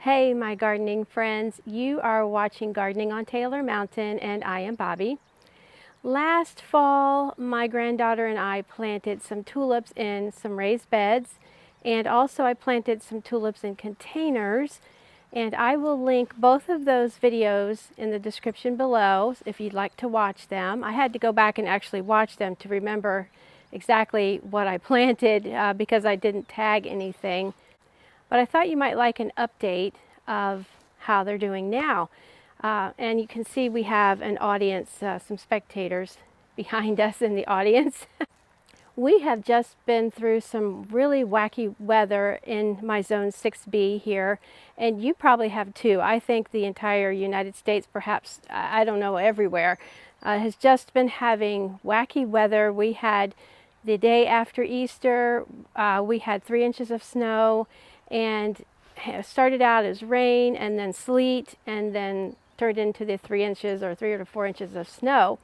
Hey my gardening friends, you are watching Gardening on Taylor Mountain and I am Bobby. Last fall my granddaughter and I planted some tulips in some raised beds, and also I planted some tulips in containers, and I will link both of those videos in the description below if you'd like to watch them. I had to go back and actually watch them to remember exactly what I planted because I didn't tag anything. But I thought you might like an update of how they're doing now. And you can see we have an audience, some spectators behind us in the audience. We have just been through some really wacky weather in my zone 6B here, and you probably have too. I think the entire United States, perhaps, I don't know, everywhere, has just been having wacky weather. We had the day after Easter, we had 3 inches of snow, and it started out as rain and then sleet and then turned into the 3 inches or 3 or 4 inches of snow.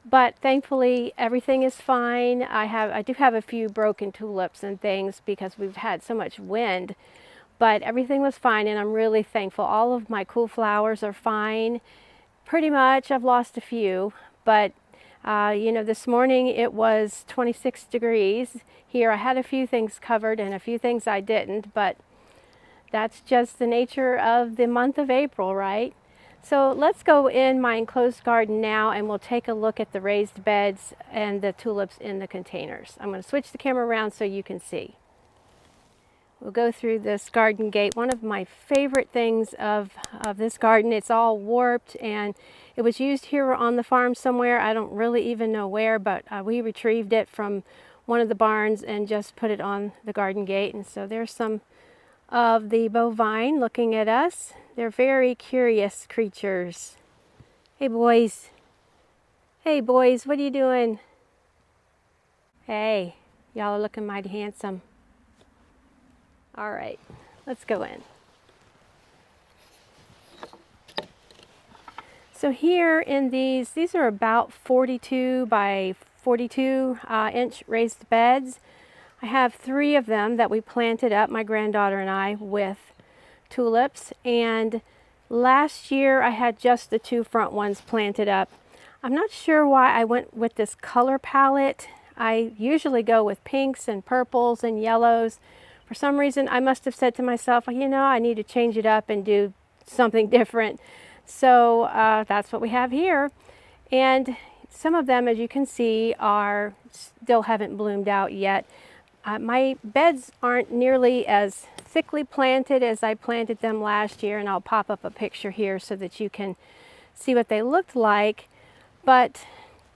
But thankfully everything is fine. I do have a few broken tulips and things because we've had so much wind, but everything was fine and I'm really thankful. All of my cool flowers are fine. Pretty much. I've lost a few, but you know, this morning it was 26 degrees here. I had a few things covered and a few things I didn't, but that's just the nature of the month of April, right? So let's go in my enclosed garden now and we'll take a look at the raised beds and the tulips in the containers. I'm going to switch the camera around so you can see. We'll go through this garden gate. One of my favorite things of this garden, it's all warped and it was used here on the farm somewhere. I don't really even know where, but we retrieved it from one of the barns and just put it on the garden gate. And so there's some of the bovine looking at us. They're very curious creatures. Hey boys. Hey boys, what are you doing? Hey, y'all are looking mighty handsome. All right, let's go in. So here in these are about 42 by 42 inch raised beds. I have 3 of them that we planted up, my granddaughter and I, with tulips. And last year I had just the 2 front ones planted up. I'm not sure why I went with this color palette. I usually go with pinks and purples and yellows. For some reason, I must have said to myself, you know, I need to change it up and do something different. So that's what we have here. And some of them, as you can see, still haven't bloomed out yet. My beds aren't nearly as thickly planted as I planted them last year, and I'll pop up a picture here so that you can see what they looked like. But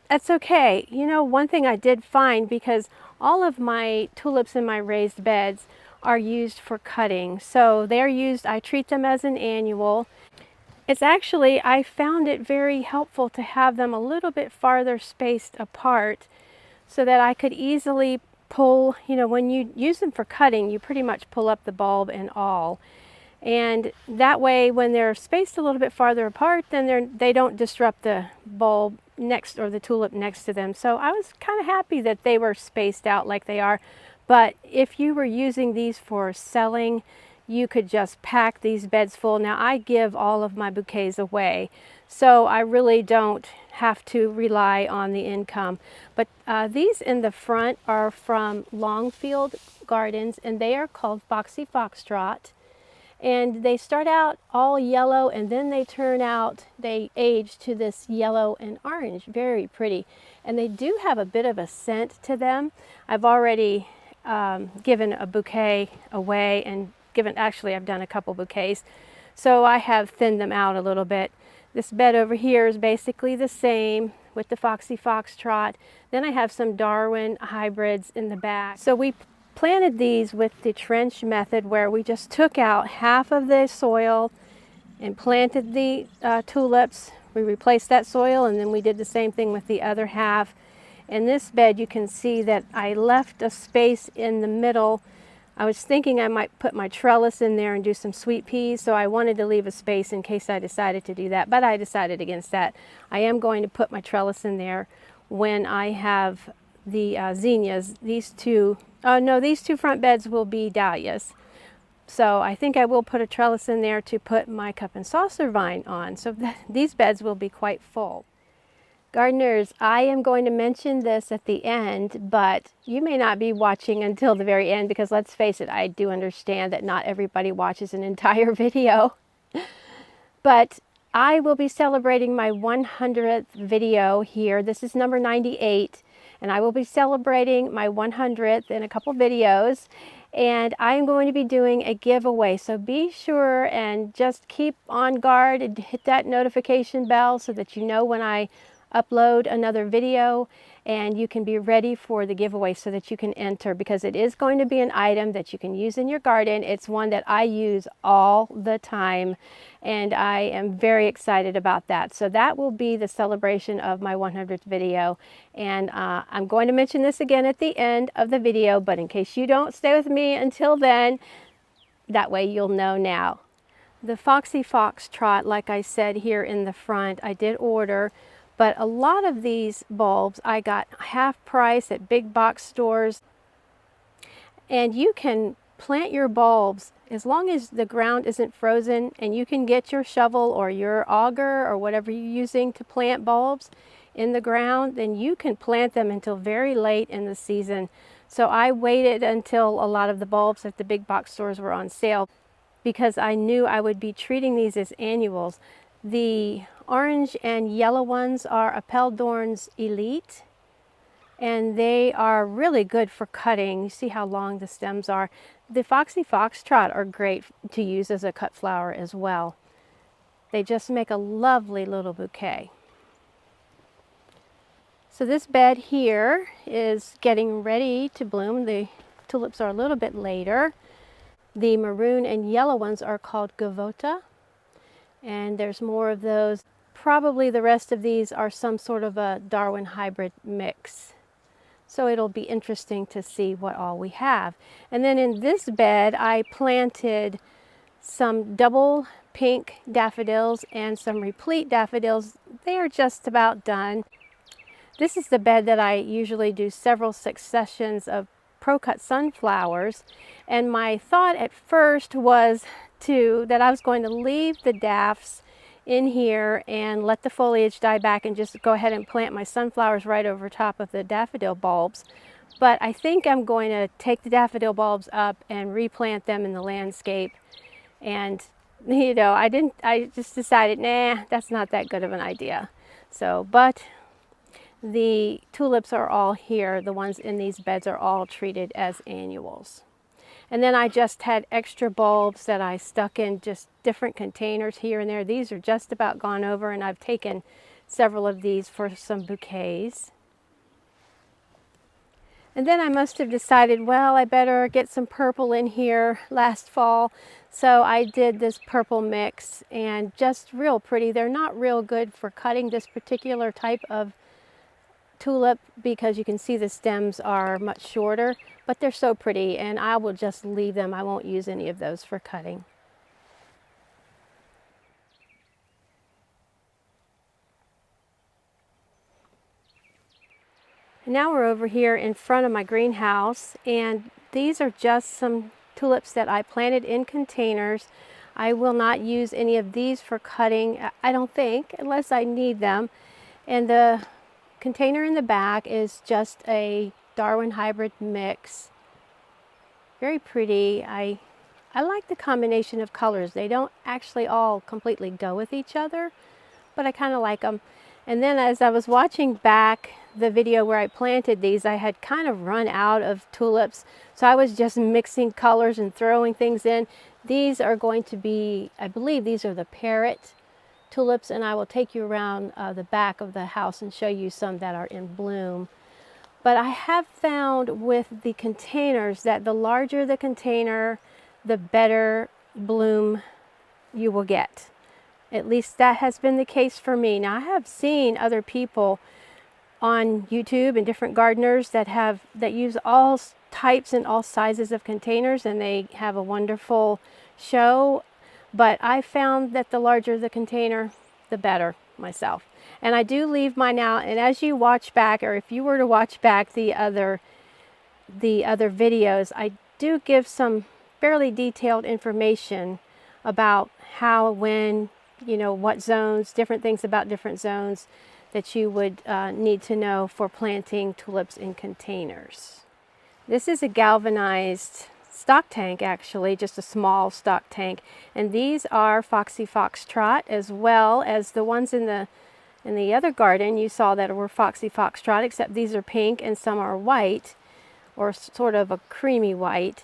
that's okay. You know, one thing I did find, because all of my tulips in my raised beds are used for cutting. So they're used, I treat them as an annual. It's actually, I found it very helpful to have them a little bit farther spaced apart so that I could easily pull, you know, when you use them for cutting, you pretty much pull up the bulb and all. And that way, when they're spaced a little bit farther apart, then they don't disrupt the bulb next or the tulip next to them. So I was kind of happy that they were spaced out like they are. But if you were using these for selling, you could just pack these beds full. Now I give all of my bouquets away, so I really don't have to rely on the income. But these in the front are from Longfield Gardens, and they are called Foxy Foxtrot. And they start out all yellow, and then they age to this yellow and orange. Very pretty. And they do have a bit of a scent to them. I've already given a bouquet away and actually I've done a couple bouquets. So I have thinned them out a little bit. This bed over here is basically the same with the Foxy Foxtrot. Then I have some Darwin Hybrids in the back. So we planted these with the trench method, where we just took out half of the soil and planted the tulips. We replaced that soil, and then we did the same thing with the other half. In this bed, you can see that I left a space in the middle. I was thinking I might put my trellis in there and do some sweet peas, so I wanted to leave a space in case I decided to do that, but I decided against that. I am going to put my trellis in there when I have the zinnias. These two front beds will be dahlias. So I think I will put a trellis in there to put my cup and saucer vine on. So these beds will be quite full. Gardeners, I am going to mention this at the end, but you may not be watching until the very end because let's face it, I do understand that not everybody watches an entire video. But I will be celebrating my 100th video here. This is number 98, and I will be celebrating my 100th in a couple videos. And I'm going to be doing a giveaway. So be sure and just keep on guard and hit that notification bell so that you know when I upload another video, and you can be ready for the giveaway so that you can enter, because it is going to be an item that you can use in your garden. It's one that I use all the time, and I am very excited about that. So that will be the celebration of my 100th video, and I'm going to mention this again at the end of the video, but in case you don't stay with me until then, that way you'll know now. The Foxy Trot, like I said here in the front, I did order. But a lot of these bulbs I got half price at big box stores. And you can plant your bulbs as long as the ground isn't frozen, and you can get your shovel or your auger or whatever you're using to plant bulbs in the ground, then you can plant them until very late in the season. So I waited until a lot of the bulbs at the big box stores were on sale because I knew I would be treating these as annuals. The orange and yellow ones are Apeldoorn's Elite, and they are really good for cutting. You see how long the stems are. The Foxy Trot are great to use as a cut flower as well. They just make a lovely little bouquet. So this bed here is getting ready to bloom. The tulips are a little bit later. The maroon and yellow ones are called Gavota, and there's more of those. Probably the rest of these are some sort of a Darwin Hybrid mix. So it'll be interesting to see what all we have. And then in this bed, I planted some double pink daffodils and some replete daffodils. They are just about done. This is the bed that I usually do several successions of pro-cut sunflowers. And my thought at first was that I was going to leave the daffs in here and let the foliage die back and just go ahead and plant my sunflowers right over top of the daffodil bulbs. But I think I'm going to take the daffodil bulbs up and replant them in the landscape. And you know, I just decided, nah, that's not that good of an idea. So, but the tulips are all here. The ones in these beds are all treated as annuals. And then I just had extra bulbs that I stuck in just different containers here and there. These are just about gone over, and I've taken several of these for some bouquets. And then I must have decided, well, I better get some purple in here last fall. So I did this purple mix, and just real pretty. They're not real good for cutting this particular type of tulip because you can see the stems are much shorter, but they're so pretty, and I will just leave them. I won't use any of those for cutting. And now we're over here in front of my greenhouse, and these are just some tulips that I planted in containers. I will not use any of these for cutting, I don't think, unless I need them. And the container in the back is just a Darwin Hybrid mix. Very pretty. I like the combination of colors. They don't actually all completely go with each other, but I kind of like them. And then as I was watching back the video where I planted these, I had kind of run out of tulips, so I was just mixing colors and throwing things in. These are going to be, I believe these are the Parrot Tulips, and I will take you around the back of the house and show you some that are in bloom. But I have found with the containers that the larger the container, the better bloom you will get. At least that has been the case for me. Now, I have seen other people on YouTube and different gardeners that use all types and all sizes of containers, and they have a wonderful show. But I found that the larger the container, the better myself. And I do leave mine out, and as you watch back, or if you were to watch back the other videos, I do give some fairly detailed information about how, when, you know, what zones, different things about different zones that you would need to know for planting tulips in containers. This is a galvanized stock tank, actually, just a small stock tank, and these are Foxy Foxtrot, as well as the ones in the other garden you saw that were Foxy Foxtrot, except these are pink and some are white, or sort of a creamy white.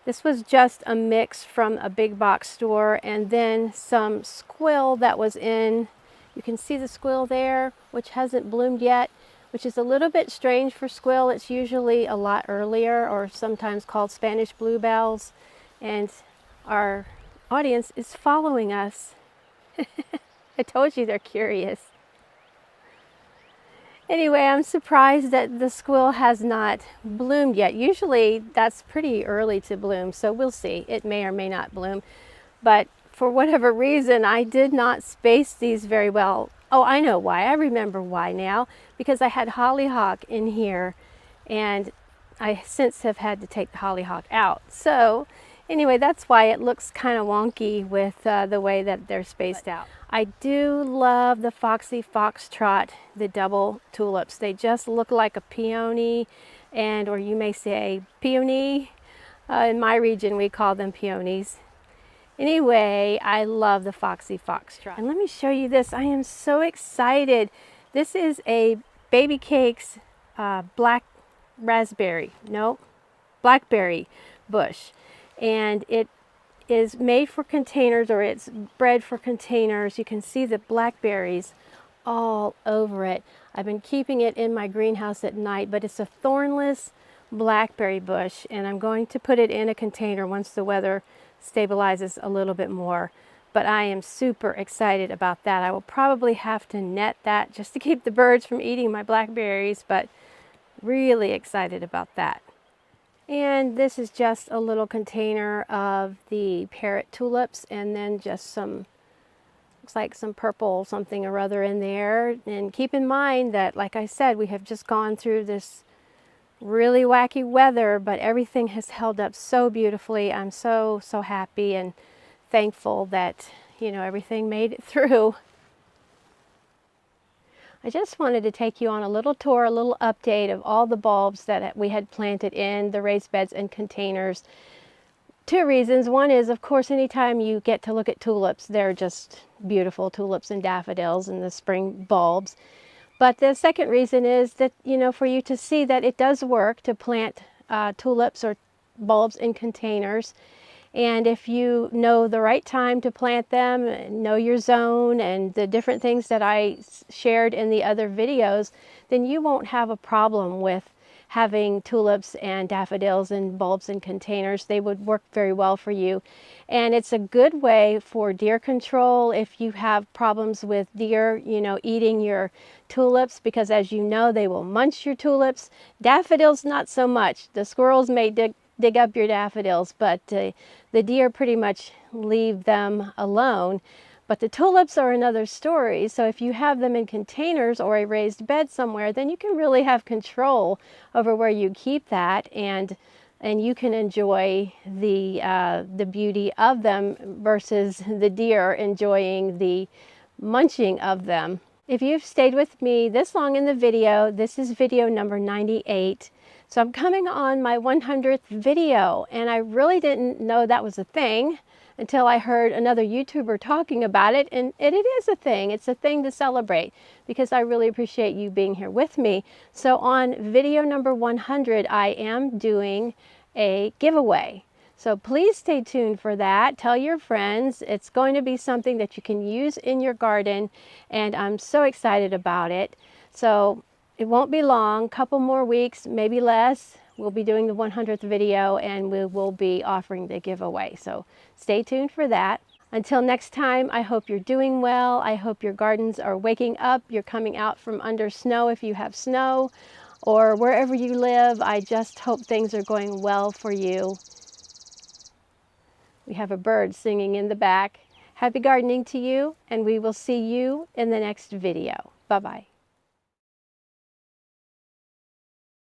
This was just a mix from a big box store, and then some squill that was in, you can see the squill there, which hasn't bloomed yet, which is a little bit strange for squill. It's usually a lot earlier, or sometimes called Spanish bluebells, and our audience is following us. I told you they're curious. Anyway, I'm surprised that the squill has not bloomed yet. Usually that's pretty early to bloom, so we'll see. It may or may not bloom. But for whatever reason, I did not space these very well. Oh, I know why. I remember why now. Because I had hollyhock in here, and I since have had to take the hollyhock out. So anyway, that's why it looks kind of wonky with the way that they're spaced out. I do love the Foxy Foxtrot, the double tulips. They just look like a peony, and, or you may say peony. In my region, we call them peonies. Anyway, I love the Foxy Foxtrot. And let me show you this. I am so excited. This is a Baby Cakes blackberry bush, and it is made for containers, or it's bred for containers. You can see the blackberries all over it. I've been keeping it in my greenhouse at night, but it's a thornless blackberry bush, and I'm going to put it in a container once the weather stabilizes a little bit more. But I am super excited about that. I will probably have to net that just to keep the birds from eating my blackberries, but really excited about that. And this is just a little container of the Parrot Tulips, and then just some, looks like some purple something or other in there. And keep in mind that, like I said, we have just gone through this really wacky weather, but everything has held up so beautifully. I'm so happy and thankful that, you know, everything made it through. I just wanted to take you on a little tour, a little update of all the bulbs that we had planted in the raised beds and containers. Two reasons. One is, of course, anytime you get to look at tulips, they're just beautiful, tulips and daffodils and the spring bulbs. But the second reason is that, you know, for you to see that it does work to plant tulips or bulbs in containers. And if you know the right time to plant them, know your zone and the different things that I shared in the other videos, then you won't have a problem with having tulips and daffodils and bulbs in containers. They would work very well for you. And it's a good way for deer control if you have problems with deer, you know, eating your tulips, because as you know, they will munch your tulips. Daffodils, not so much. The squirrels may dig up your daffodils, but the deer pretty much leave them alone. But the tulips are another story. So if you have them in containers or a raised bed somewhere, then you can really have control over where you keep that, and you can enjoy the beauty of them versus the deer enjoying the munching of them. If you've stayed with me this long in the video, this is video number 98. So I'm coming on my 100th video, and I really didn't know that was a thing until I heard another YouTuber talking about it, and it is a thing. It's a thing to celebrate, because I really appreciate you being here with me. So on video number 100, I am doing a giveaway. So please stay tuned for that. Tell your friends. It's going to be something that you can use in your garden, and I'm so excited about it. So it won't be long, couple more weeks, maybe less. We'll be doing the 100th video, and we will be offering the giveaway. So stay tuned for that. Until next time, I hope you're doing well. I hope your gardens are waking up. You're coming out from under snow if you have snow, or wherever you live. I just hope things are going well for you. We have a bird singing in the back. Happy gardening to you, and we will see you in the next video. Bye-bye.